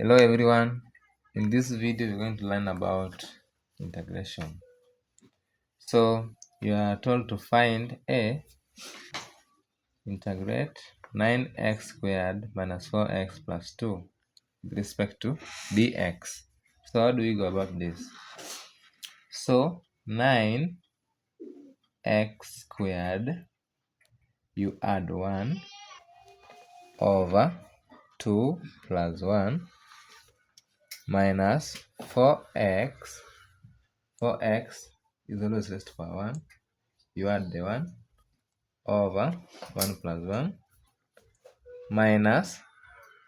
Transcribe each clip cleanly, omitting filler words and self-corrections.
Hello everyone. In this video we're going to learn about integration. So you are told to find integrate 9x squared minus 4x plus 2 with respect to dx. So how do we go about this? So 9x squared, you add 1 over 2 plus 1 minus 4x. 4x is always raised to power 1. You add the 1 over 1 plus 1 minus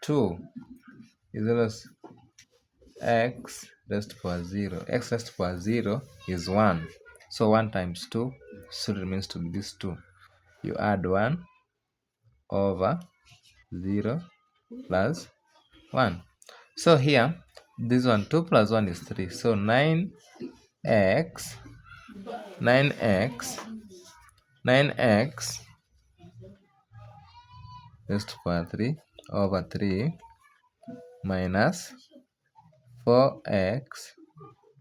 2 is always x raised to power 0. X raised to power 0 is 1. So 1 times 2 still remains to be this 2. You add 1 over 0 plus 1. So here, this one, 2 plus 1 is 3. So 9x raised to power 3 over 3 minus 4x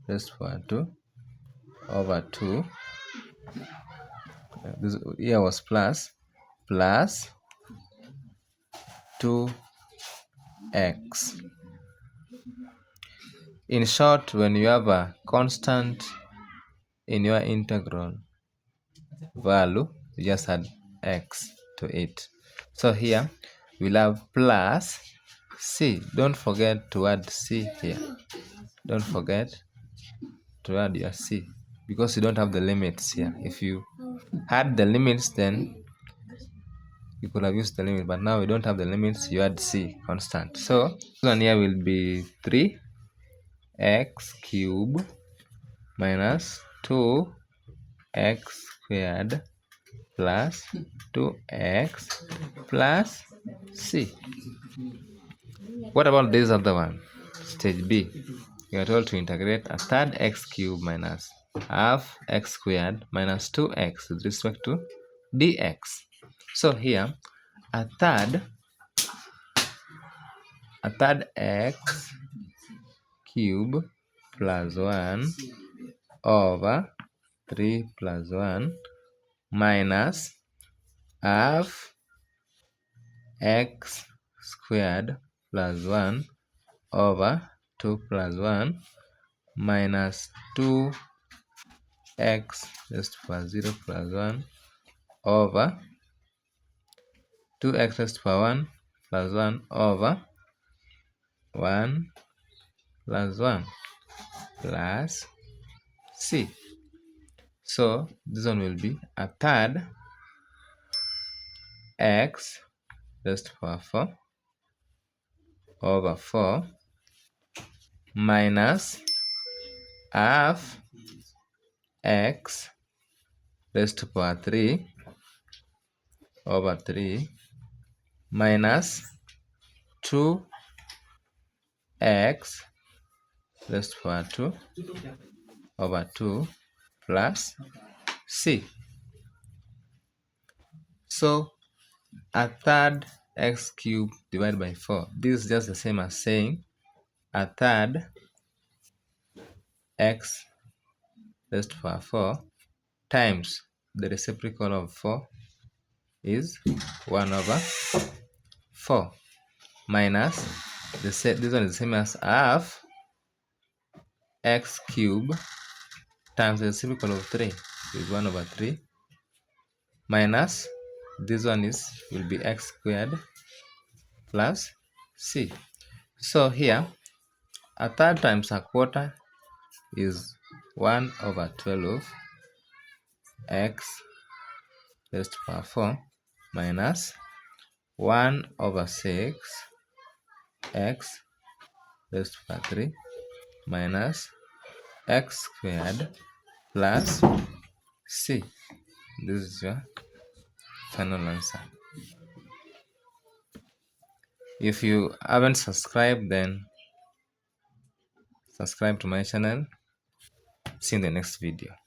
raised to power 2 over 2. This here was plus 2x. In short, when you have a constant in your integral value, you just add x to it. So here we'll have plus c. Don't forget to add c here. Don't forget to add your c because you don't have the limits here. If you had the limits, then you could have used the limit, but now we don't have the limits. You add c constant. So this one here will be 3x cubed minus 2x squared plus 2x plus c. What about this other one? Stage B. You are told to integrate a third x cubed minus half x squared minus 2x with respect to dx. So here, a third x cubed plus 1 over 3 plus 1 minus half x squared plus 1 over 2 plus 1 minus 2x raised to power 0 plus 1 over 2x raised to power 1 plus 1 over 1 plus 1 plus c. So this one will be a third x raised to power 4 over 4 minus half x raised to power 3 over 3 minus 2x raised to power 2 over 2 plus c. So a third x cubed divided by 4. This is just the same as saying a third x raised to power 4 times the reciprocal of 4 is 1 over 4 minus this one is the same as half x cubed times the reciprocal of 3 is 1 over 3 minus this one will be x squared plus c. So here a third times a quarter is 1 over 12 x raised to power 4 minus 1 over 6 x raised to power 3 minus x squared plus c. This is your final answer. If you haven't subscribed, then subscribe to my channel. See you in the next video.